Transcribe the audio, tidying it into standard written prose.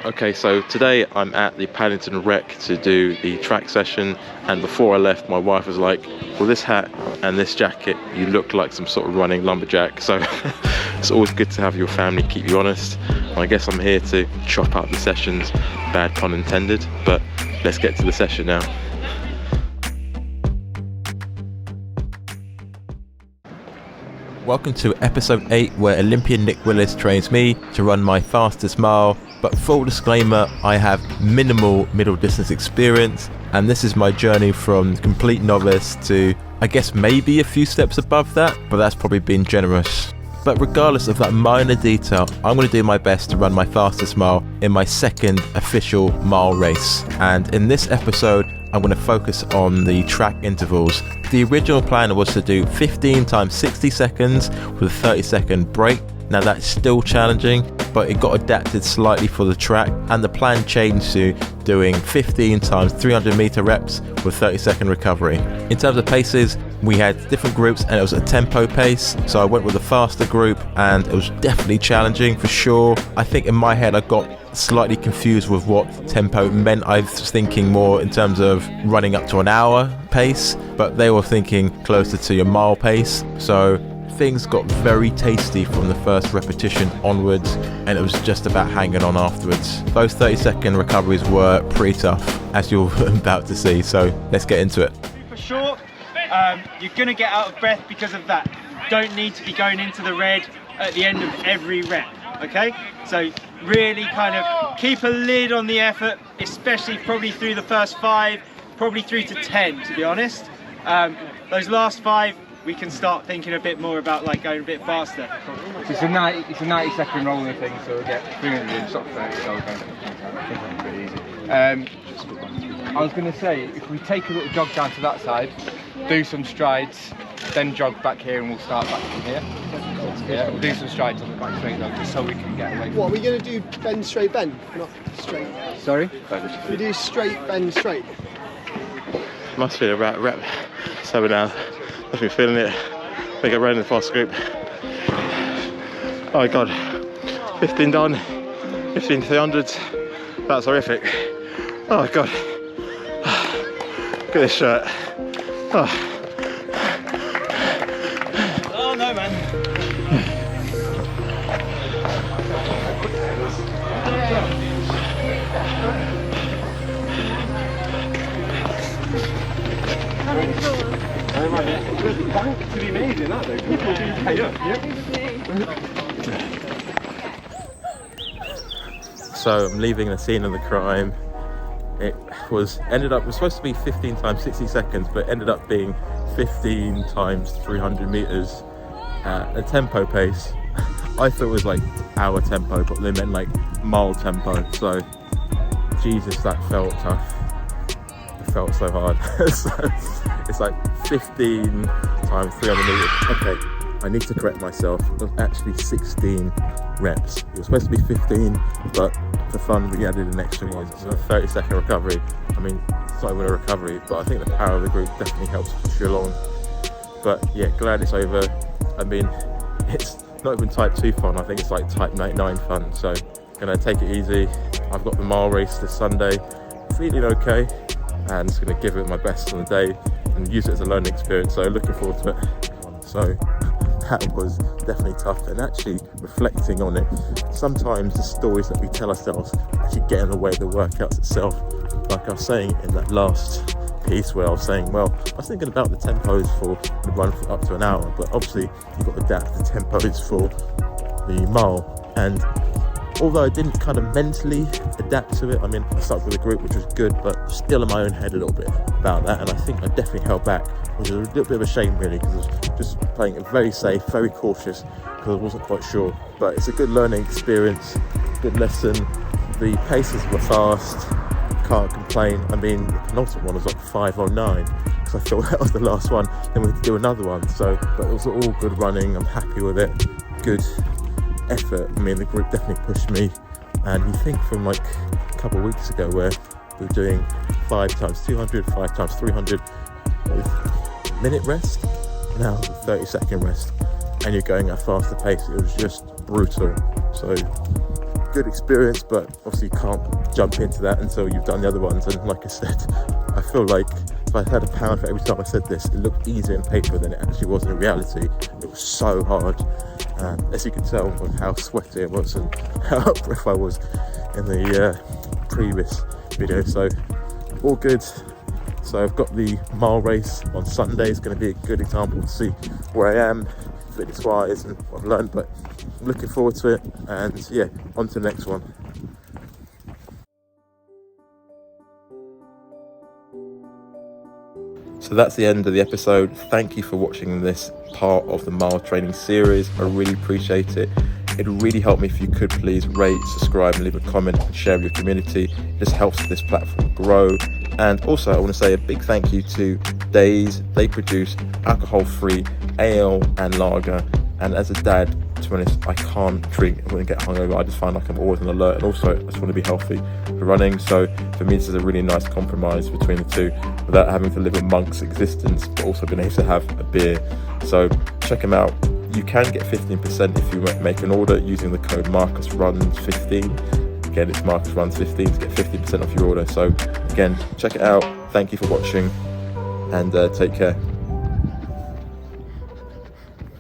Okay, so today I'm at the Paddington Rec to do the track session, and before I left my wife was like, well, this hat and this jacket, you look like some sort of running lumberjack. So it's always good to have your family keep you honest. And I guess I'm here to chop up the sessions, bad pun intended, but let's get to the session now. Welcome to episode 8, where Olympian Nick Willis trains me to run my fastest mile. But full disclaimer, I have minimal middle distance experience, and this is my journey from complete novice to, I guess, maybe a few steps above that, but that's probably been generous. But regardless of that minor detail, I'm going to do my best to run my fastest mile in my second official mile race. And in this episode, I'm going to focus on the track intervals. The original plan was to do 15 times 60 seconds with a 30-second break. Now that's still challenging, but it got adapted slightly for the track, and the plan changed to doing 15 times 300 meter reps with 30-second recovery. In terms of paces, we had different groups and it was a tempo pace, so I went with the faster group and it was definitely challenging for sure. I think in my head I got slightly confused with what tempo meant. I was thinking more in terms of running up to an hour pace, but they were thinking closer to your mile pace. So things got very tasty from the first repetition onwards, and it was just about hanging on afterwards. Those 30-second recoveries were pretty tough, as you're about to see, so let's get into it. For sure, you're going to get out of breath because of that. Don't need to be going into the red at the end of every rep, okay? So really kind of keep a lid on the effort, especially probably through the first 5, probably through to 10, to be honest. Those last 5, we can start thinking a bit more about like going a bit faster. So it's a 90-second rolling thing, so we'll get 300 in sort of 30, so I think that's pretty easy. I was going to say, if we take a little jog down to that side, do some strides, then jog back here, and we'll start back from here. Yeah, we'll do some strides on the back straight though, just so we can get away from What, are we going to do bend, straight, bend? Not straight. Sorry? We do straight, bend, straight. Must feel about rep 7 now. I've been feeling it. I think I ran in the fast group. Oh my god. 15 done. 15 300s. That's horrific. Oh my god. Look at this shirt. Oh no, man. There's a bank to be made in that though. People do pay up. So I'm leaving the scene of the crime. It was supposed to be 15 times 60 seconds, but ended up being 15 times 300 meters at a tempo pace. I thought it was like hour tempo, but they meant like mile tempo. So Jesus, that felt tough. It felt so hard. So it's like 15 times 300 meters. Okay, I need to correct myself. It was actually 16 reps. It was supposed to be 15, but for fun we added an extra one. So a 30-second recovery. I mean, it's not even a recovery, but I think the power of the group definitely helps push you along. But yeah, glad it's over. I mean, it's not even type 2 fun. I think it's like type 9 fun. So gonna take it easy. I've got the mile race this Sunday. Feeling okay, and just gonna give it my best on the day and use it as a learning experience. So looking forward to it. So that was definitely tough, and actually reflecting on it, sometimes the stories that we tell ourselves actually get in the way of the workouts itself. Like I was saying in that last piece where I was saying, well, I was thinking about the tempos for the run for up to an hour, but obviously you've got to adapt the tempos for the mile. And although I didn't kind of mentally adapt to it, I mean, I started with a group, which was good, but still in my own head a little bit about that, and I think I definitely held back, which is a little bit of a shame really, because I was just playing it very safe, very cautious, because I wasn't quite sure. But it's a good learning experience, good lesson. The paces were fast, can't complain. I mean, the penultimate one was like 5:09, because I thought that was the last one, then we had to do another one. So, but it was all good running, I'm happy with it, good effort. I mean, the group definitely pushed me, and you think from like a couple of weeks ago where we were doing 5 times 200, 5 times 300 with minute rest, now 30-second rest, and you're going at a faster pace. It was just brutal. So good experience, but obviously you can't jump into that until you've done the other ones. And like I said, I feel like if I had a pound for every time I said this, it looked easier in paper than it actually was in reality. It was so hard, as you can tell with how sweaty it was and how out of breath I was in the previous video. So all good. So I've got the mile race on Sunday. It's going to be a good example to see where I am fitness wise and what I've learned, but I'm looking forward to it. And yeah, on to the next one. So that's the end of the episode. Thank you for watching this part of the mile training series. I really appreciate it. It would really help me if you could please rate, subscribe and leave a comment and share with your community. It just helps this platform grow. And also I want to say a big thank you to Days. They produce alcohol-free ale and lager. And as a dad, to be honest, I can't drink when I get hungover. I just find like I'm always on alert, and also I just want to be healthy for running. So for me, this is a really nice compromise between the two, without having to live a monk's existence, but also being able to have a beer. So check them out. You can get 15% if you make an order using the code MarcusRuns15. Again, it's MarcusRuns15 to get 15% off your order. So again, check it out. Thank you for watching, and take care.